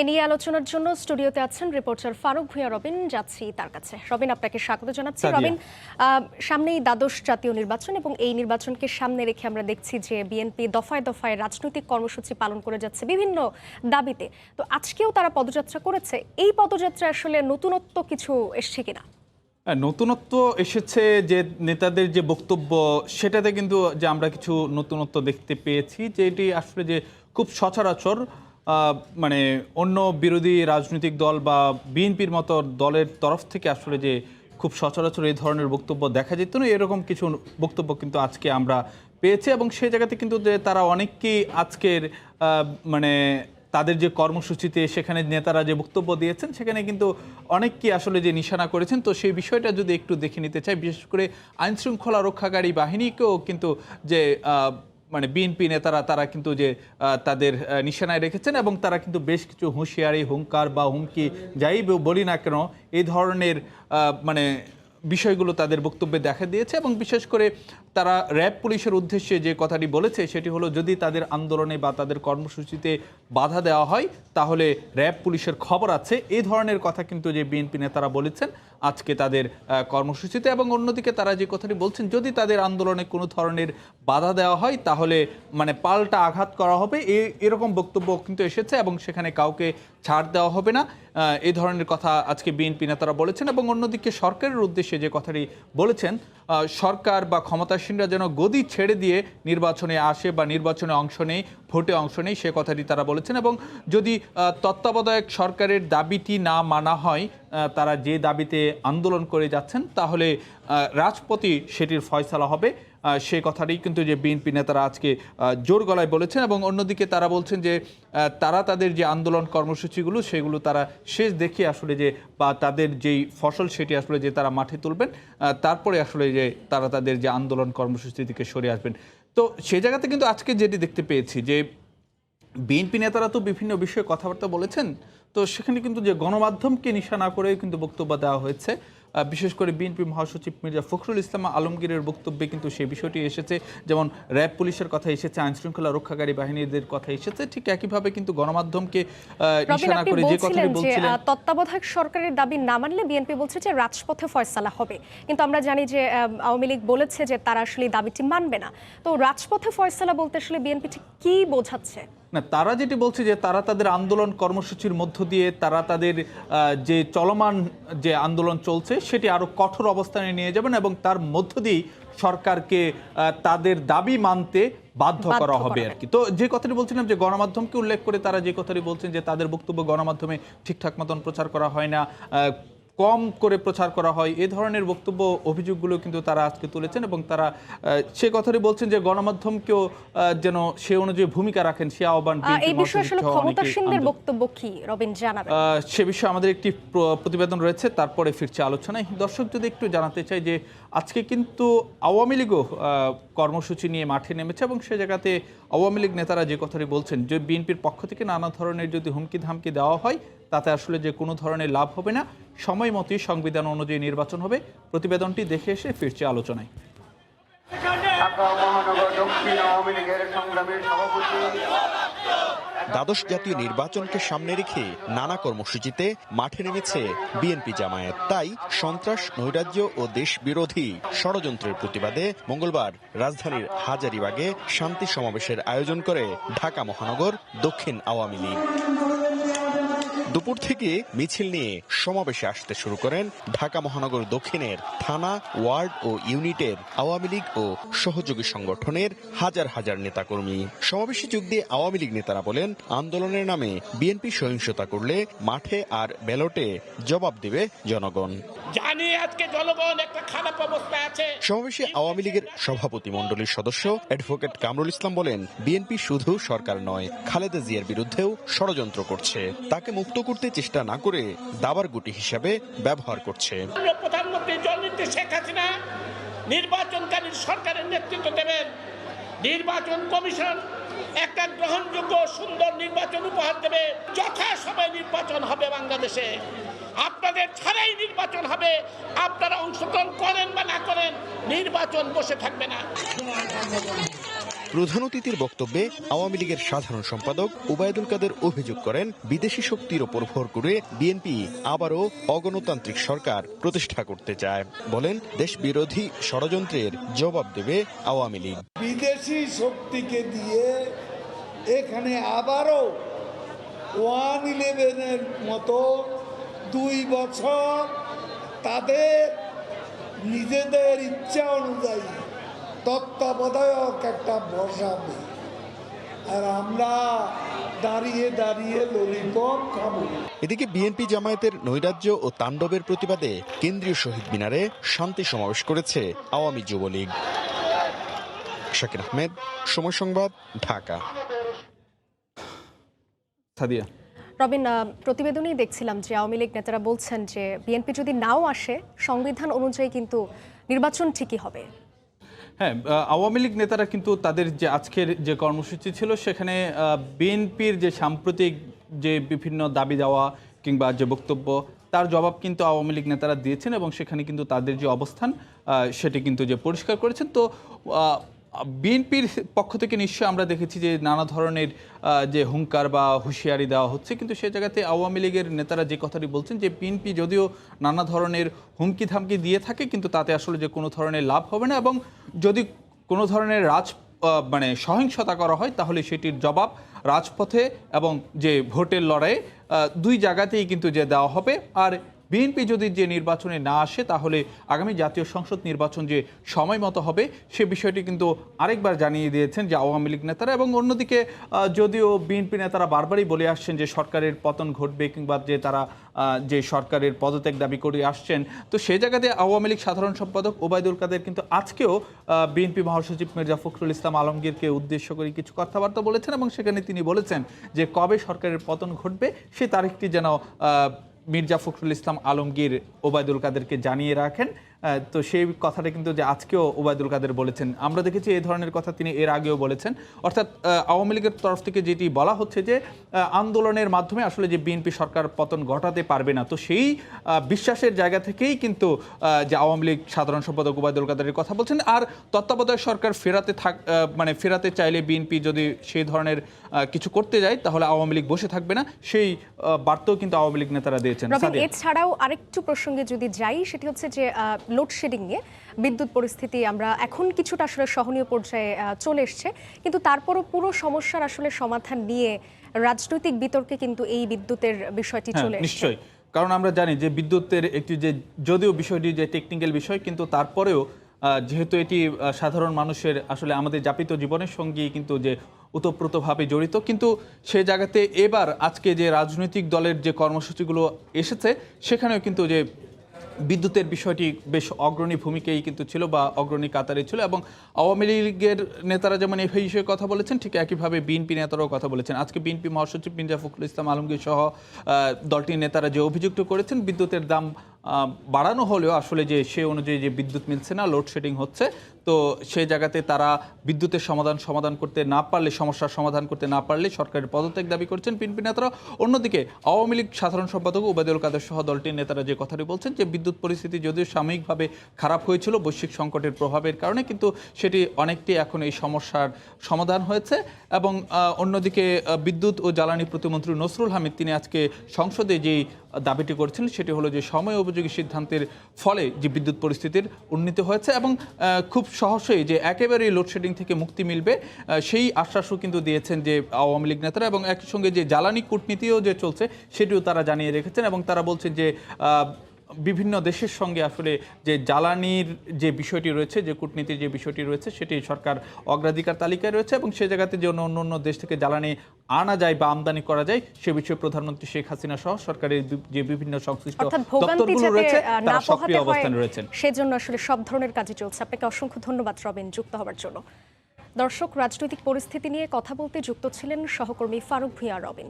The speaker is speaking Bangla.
এ নিয়ে আলোচনার জন্য স্টুডিওতে আছেন রিপোর্টার ফারুক ভূঁইয়া রবিন। যাচ্ছি তার কাছে। রবিন, আপনাকে স্বাগত জানাচ্ছি। রবিন, সামনেই দ্বাদশ জাতীয় নির্বাচন এবং এই নির্বাচনকে সামনে রেখে আমরা দেখছি যে বিএনপি দফায় দফায় রাজনৈতিক কর্মসূচি পালন করে যাচ্ছে বিভিন্ন দাবিতে। তো আজকেও তারা পদযাত্রা করেছে। এই পদযাত্রা আসলে নতুনত্ব কিছু এসছে কিনা? নতুনত্ব এসেছে যে নেতাদের যে বক্তব্য সেটাতে কিন্তু যে আমরা কিছু নতুনত্ব দেখতে পেয়েছি, যে এটি আসলে যে খুব সচরাচর মানে অন্য বিরোধী রাজনৈতিক দল বা বিএনপির মতো দলের তরফ থেকে আসলে যে খুব সচরাচর এই ধরনের বক্তব্য দেখা যেত না, এরকম কিছু বক্তব্য কিন্তু আজকে আমরা পেয়েছি। এবং সেই জায়গাতে কিন্তু যে তারা অনেককেই আজকের মানে তাদের যে কর্মসূচিতে সেখানে নেতারা যে বক্তব্য দিয়েছেন সেখানে কিন্তু অনেককে আসলে যে নিশানা করেছেন। তো সেই বিষয়টা যদি একটু দেখে নিতে চাই, বিশেষ করে আইনশৃঙ্খলা রক্ষাকারী বাহিনীকেও কিন্তু যে মানে বিএনপি নেতারা তারা কিন্তু যে তাদের নিশানায় রেখেছেন এবং তারা কিন্তু বেশ কিছু হুঁশিয়ারি, হুঙ্কার বা হুমকি যাই বলি না কেন এই ধরনের মানে বিষয়গুলো তাদের বক্তব্যে দেখা দিয়েছে। এবং বিশেষ করে তারা র্যাব পুলিশের উদ্দেশ্যে যে কথাটি বলেছে সেটি হলো, যদি তাদের আন্দোলনে বা তাদের কর্মসূচিতে বাধা দেওয়া হয় তাহলে র্যাব পুলিশের খবর আছে। এই ধরনের কথা কিন্তু যে বিএনপি নেতারা বলেছেন আজকে তাদের কর্মসূচিতে। এবং অন্যদিকে তারা যে কথাটি বলছেন, যদি তাদের আন্দোলনে কোনো ধরনের বাধা দেওয়া হয় তাহলে মানে পাল্টা আঘাত করা হবে, এরকম বক্তব্য কিন্তু এসেছে এবং সেখানে কাউকে ছাড় দেওয়া হবে না, এই ধরনের কথা আজকে বিএনপি নেতারা বলেছেন। এবং অন্যদিকে সরকারের উদ্দেশ্যে যে কথাটি বলেছেন, সরকার বা ক্ষমতাসীনরা যেন গদি ছেড়ে দিয়ে নির্বাচনে আসে বা নির্বাচনে অংশ নেয়, ভোটে অংশ নেয়, সে কথাটি তারা বলেছেন। এবং যদি তত্ত্বাবধায়ক সরকারের দাবিটি না মানা হয়, তারা যে দাবিতে আন্দোলন করে যাচ্ছেন, তাহলে রাজপথে সেটির ফয়সালা হবে, সেই কথাটি কিন্তু যে বিএনপি নেতারা আজকে জোর গলায় বলেছেন। এবং অন্যদিকে তারা বলছেন যে তারা তাদের যে আন্দোলন কর্মসূচিগুলো সেগুলো তারা শেষ দেখে আসলে যে বা তাদের যেই ফসল সেটি আসলে যে তারা মাঠে তুলবেন, তারপরে আসলে যে তারা তাদের যে আন্দোলন কর্মসূচি থেকে সরে আসবেন। তো সেই জায়গাতে কিন্তু আজকে যেটি দেখতে পেয়েছি যে বিএনপি নেতারা তো বিভিন্ন বিষয়ে কথাবার্তা বলেছেন, তো সেখানে কিন্তু যে গণমাধ্যমকে নিশানা করে কিন্তু বক্তব্য দেওয়া হয়েছে। বিশেষ করে বিএনপি মহাসচিব মির্জা ফখরুল ইসলাম আলমগীরের বক্তব্যে কিন্তু সেই বিষয়টি এসেছে, যেমন র্যাব পুলিশের কথা এসেছে, আইনশৃঙ্খলা রক্ষাকারী বাহিনীদের কথা এসেছে, ঠিক একইভাবে কিন্তু গণমাধ্যমকে নিশানা করে যে কথাটি বলছিলেন, তত্ত্বাবধায়ক সরকারের দাবি না মানলে বিএনপি বলছে যে রাজপথে ফয়সালা হবে। কিন্তু আমরা জানি যে আওয়ামী লীগ বলেছে যে তারা আসলে দাবিটি মানবে না। তো রাজপথে ফয়সালা বলতে আসলে বিএনপি ঠিক কি বোঝাচ্ছে? না, তারা যেটি বলছে যে তারা তাদের আন্দোলন কর্মসূচির মধ্য দিয়ে তারা তাদের যে চলমান যে আন্দোলন চলছে সেটি আরো কঠোর অবস্থানে নিয়ে যাবেন এবং তার মধ্য দিয়েই সরকারকে তাদের দাবি মানতে বাধ্য করা হবে আর কি। তো যে কথাটি বলছিলাম যে গণমাধ্যমকে উল্লেখ করে তারা যে কথাটি বলছেন যে তাদের বক্তব্য গণমাধ্যমে ঠিকঠাক মতন প্রচার করা হয় না, কম করে প্রচার করা হয়, এই ধরনের বক্তব্য অভিযোগগুলো কিন্তু তারা আজকে তুলেছেন। এবং তারা সে কথাটি বলছেন যে গণমাধ্যমকেও যেন সে অনুযায়ী ভূমিকা রাখেন, সে আহ্বান এই বিষয়ে আসলে ক্ষমতাসীনদের বক্তব্য কি রবিন জানাবেন? সে বিষয়ে আমাদের একটি প্রতিবেদন রয়েছে, তারপরে ফিরছে আলোচনায়। দর্শক যদি একটু জানাতে চাই যে আজকে কিন্তু আওয়ামী লীগও কর্মসূচি নিয়ে মাঠে নেমেছে এবং সে জায়গাতে আওয়ামী লীগ নেতারা যে কথাটি বলছেন যে বিএনপির পক্ষ থেকে নানা ধরনের যদি হুমকি ধামকি দেওয়া হয় তাতে আসলে যে কোনো ধরনের লাভ হবে না, সময় মতোই সংবিধান অনুযায়ী নির্বাচন হবে। প্রতিবেদনটি দেখে এসে ফিরছে আলোচনায়। দ্বাদশ জাতীয় নির্বাচনকে সামনে রেখে নানা কর্মসূচিতে মাঠে নেমেছে বিএনপি জামায়াত। তাই সন্ত্রাস, নৈরাজ্য ও দেশ বিরোধী ষড়যন্ত্রের প্রতিবাদে মঙ্গলবার রাজধানীর হাজারীবাগে শান্তি সমাবেশের আয়োজন করে ঢাকা মহানগর দক্ষিণ আওয়ামী লীগ। দুপুর থেকে মিছিল নিয়ে সমাবেশে আসতে শুরু করেন ঢাকা মহানগর দক্ষিণের থানা, ওয়ার্ড ও ইউনিটের আওয়ামী লীগ ও সহযোগী সংগঠনের হাজার হাজার নেতাকর্মী। সমাবেশে যোগ দিয়ে আওয়ামী লীগ নেতারা বলেন, আন্দোলনের নামে বিএনপি সহিংসতা করলে মাঠে আর ব্যালটে জবাব দেবে জনগণ। জানি আজকে জনগণ একটা খারাপ অবস্থায় আছে। সমাবেশে আওয়ামী লীগের সভাপতি মণ্ডলীর সদস্য অ্যাডভোকেট কামরুল ইসলাম বলেন, বিএনপি শুধু সরকার নয়, খালেদা জিয়ার বিরুদ্ধেও ষড়যন্ত্র করছে, তাকে মুক্ত করতে চেষ্টা না করে দাবার গুটি হিসাবে ব্যবহার করছে। প্রধানমন্ত্রী জননেত্রী শেখ হাসিনা নির্বাচনকারী সরকারের নেতৃত্ব দেবেন। নির্বাচন কমিশন একটা গ্রহণযোগ্য সুন্দর নির্বাচন উপহার দেবে। যথাসময়ে নির্বাচন হবে বাংলাদেশে, আপনাদের ছাড়াই নির্বাচন হবে। আপনারা অংশগ্রহণ করেন বা না করেন, নির্বাচন বসে থাকবে না। প্রধান অতিথির বক্তব্যে আওয়ামী লীগের সাধারণ সম্পাদক ওবায়দুল কাদের অভিযোগ করেন, বিদেশি শক্তির ওপর ভর করে বিএনপি আবারও অগণতান্ত্রিক সরকার প্রতিষ্ঠা করতে চায়। বলেন, দেশ বিরোধী ষড়যন্ত্রের জবাব দেবে আওয়ামী লীগ। বিদেশি শক্তিকে দিয়ে এখানে আবারও 1-11-এর মতো 2 বছর তাদের নিজেদের ইচ্ছা অনুযায়ী তত্ত্বাবধায়ক একটা বসাবে, আর আমরা দাঁড়িয়ে দাঁড়িয়ে ললিপপ খাবো। এদিকে বিএনপি জামায়াতের নৈরাজ্য ও তাণ্ডবের প্রতিবাদে কেন্দ্রীয় শহীদ মিনারে শান্তি সমাবেশ করেছে আওয়ামী যুবলীগ। শাকির আহমেদ, সময় সংবাদ, ঢাকা। সাদিয়া। রবিন, প্রতিবেদনেই দেখছিলাম যে আওয়ামী লীগ নেতারা বলছেন যে বিএনপি যদি নাও আসে সংবিধান অনুযায়ী কিন্তু নির্বাচন ঠিকই হবে। হ্যাঁ, আওয়ামী লীগ নেতারা কিন্তু তাদের যে আজকের যে কর্মসূচি ছিল সেখানে বিএনপির যে সাম্প্রতিক যে বিভিন্ন দাবি দেওয়া কিংবা যে বক্তব্য তার জবাব কিন্তু আওয়ামী লীগ নেতারা দিয়েছেন এবং সেখানে কিন্তু তাদের যে অবস্থান সেটি কিন্তু যে পরিষ্কার করেছেন। তো বিএনপির পক্ষ থেকে নিশ্চয়ই আমরা দেখেছি যে নানা ধরনের যে হুঙ্কার বা হুঁশিয়ারি দেওয়া হচ্ছে, কিন্তু সে জায়গাতে আওয়ামী লীগের নেতারা যে কথাটি বলছেন যে বিএনপি যদিও নানা ধরনের হুমকি ধামকি দিয়ে থাকে কিন্তু তাতে আসলে যে কোনো ধরনের লাভ হবে না, এবং যদি কোনো ধরনের মানে সহিংসতা করা হয় তাহলে সেটির জবাব রাজপথে এবং যে ভোটের লড়াইয়ে 2 জায়গাতেই কিন্তু যে দেওয়া হবে। আর বিএনপি যদি যে নির্বাচনে না আসে তাহলে আগামী জাতীয় সংসদ নির্বাচন যে সময় মতো হবে সে বিষয়টি কিন্তু আরেকবার জানিয়ে দিয়েছেন যে আওয়ামী লীগ নেতারা। এবং অন্যদিকে যদিও বিএনপি নেতারা বারবারই বলে আসছেন যে সরকারের পতন ঘটবে কিংবা যে তারা যে সরকারের পদত্যাগ দাবি করে আসছেন, তো সেই জায়গাতে আওয়ামী লীগ সাধারণ সম্পাদক ওবায়দুল কাদের কিন্তু আজকেও বিএনপি মহাসচিব মির্জা ফখরুল ইসলাম আলমগীরকে উদ্দেশ্য করে কিছু কথাবার্তা বলেছেন এবং সেখানে তিনি বলেছেন যে কবে সরকারের পতন ঘটবে সে তারিখটি যেন মির্জা ফখরুল ইসলাম আলমগীর ওবায়দুল কাদেরকে জানিয়ে রাখেন। তো সেই কথাটা কিন্তু যে আজকেও ওবায়দুল কাদের বলেছেন। আমরা দেখেছি এই ধরনের কথা তিনি এর আগেও বলেছেন। অর্থাৎ আওয়ামী লীগের তরফ থেকে যেটি বলা হচ্ছে যে আন্দোলনের মাধ্যমে আসলে যে বিএনপি সরকার পতন ঘটাতে পারবে না, তো সেই বিশ্বাসের জায়গা থেকেই কিন্তু যে আওয়ামী লীগ সাধারণ সম্পাদক ওবায়দুল কাদেরের কথা বলছেন। আর তত্ত্বাবধায়ক সরকার ফেরাতে চাইলে বিএনপি যদি সেই ধরনের কিছু করতে যায় তাহলে আওয়ামী লীগ বসে থাকবে না, সেই বার্তাও কিন্তু আওয়ামী লীগ নেতারা দিয়েছেন। এছাড়াও আরেকটু প্রসঙ্গে যদি যাই সেটি হচ্ছে যে লোডশেডিং নিয়ে বিদ্যুৎ পরিস্থিতি আমরা এখন কিছুটা আসলে সহনীয় পর্যায়ে চলে এসছে, কিন্তু তারপরও পুরো সমস্যার আসলে সমাধান নিয়ে রাজনৈতিক বিতর্কে কিন্তু এই বিদ্যুতের বিষয়টি চলে এসছে। নিশ্চয়ই, কারণ আমরা জানি যে বিদ্যুতের একটি যে যদিও বিষয়টি যে টেকনিক্যাল বিষয় কিন্তু তারপরেও যেহেতু এটি সাধারণ মানুষের আসলে আমাদের যাপিত জীবনের সঙ্গে কিন্তু যে ওতপ্রোতভাবে জড়িত, কিন্তু সে জায়গাতে এবার আজকে যে রাজনৈতিক দলের যে কর্মসূচিগুলো এসেছে সেখানেও কিন্তু যে বিদ্যুতের বিষয়টি বেশ অগ্রণী ভূমিকাই কিন্তু ছিল বা অগ্রণী কাতারে ছিল। এবং আওয়ামী লীগের নেতারা যেমন এই বিষয়ে কথা বলেছেন ঠিক একইভাবে বিএনপি নেতারাও কথা বলেছেন। আজকে বিএনপি মহাসচিব মির্জা ফখরুল ইসলাম আলমগীর সহ দলটির নেতারা যে অভিযুক্ত করেছেন বিদ্যুতের দাম বাড়ানো হলেও আসলে যে সে অনুযায়ী যে বিদ্যুৎ মিলছে না, লোডশেডিং হচ্ছে, তো সেই জায়গাতে তারা বিদ্যুতের সমাধান করতে না পারলে, সমস্যার সমাধান করতে না পারলে সরকারের পদত্যাগ দাবি করছেন বিএনপি নেতারা। অন্যদিকে আওয়ামী লীগ সাধারণ সম্পাদক ওবায়দুল কাদের সহ দলটির নেতারা যে কথাটি বলছেন যে বিদ্যুৎ পরিস্থিতি যদিও সাময়িকভাবে খারাপ হয়েছিল বৈশ্বিক সংকটের প্রভাবের কারণে, কিন্তু সেটি অনেকটি এখন এই সমস্যার সমাধান হয়েছে। এবং অন্যদিকে বিদ্যুৎ ও জ্বালানি প্রতিমন্ত্রী নসরুল হামিদ তিনি আজকে সংসদে যেই দাবিটি করেছেন সেটি হলো যে সময় উপযোগী সিদ্ধান্তের ফলে যে বিদ্যুৎ পরিস্থিতির উন্নতি হয়েছে এবং খুব সহজেই যে একেবারেই লোডশেডিং থেকে মুক্তি মিলবে সেই আশ্বাসও কিন্তু দিয়েছেন যে আওয়ামী লীগ নেতারা। এবং একই সঙ্গে যে জ্বালানি কূটনীতিও যে চলছে সেটিও তারা জানিয়ে রেখেছেন এবং তারা বলছেন যে বিভিন্ন দেশের সঙ্গে আসলে যে জ্বালানির যে বিষয়টি রয়েছে, যে কূটনীতির যে বিষয়টি রয়েছে সেটি সরকার অগ্রাধিকার তালিকায় রয়েছে এবং সে জায়গাতে যে অন্য দেশ থেকে জ্বালানি আনা যায় বা আমদানি করা যায় সে বিষয়ে প্রধানমন্ত্রী শেখ হাসিনা সহ সরকারের যে বিভিন্ন সংশ্লিষ্ট দপ্তরগুলো রয়েছে তারা সক্রিয় অবস্থানে রয়েছেন, সেজন্য আসলে সব ধরনের কাজই চলছে। আপনাকে অসংখ্য ধন্যবাদ রবিন যুক্ত হওয়ার জন্য। দর্শক, রাজনৈতিক পরিস্থিতি নিয়ে কথা বলতে যুক্ত ছিলেন সহকর্মী ফারুক ভূঁইয়া রবিন।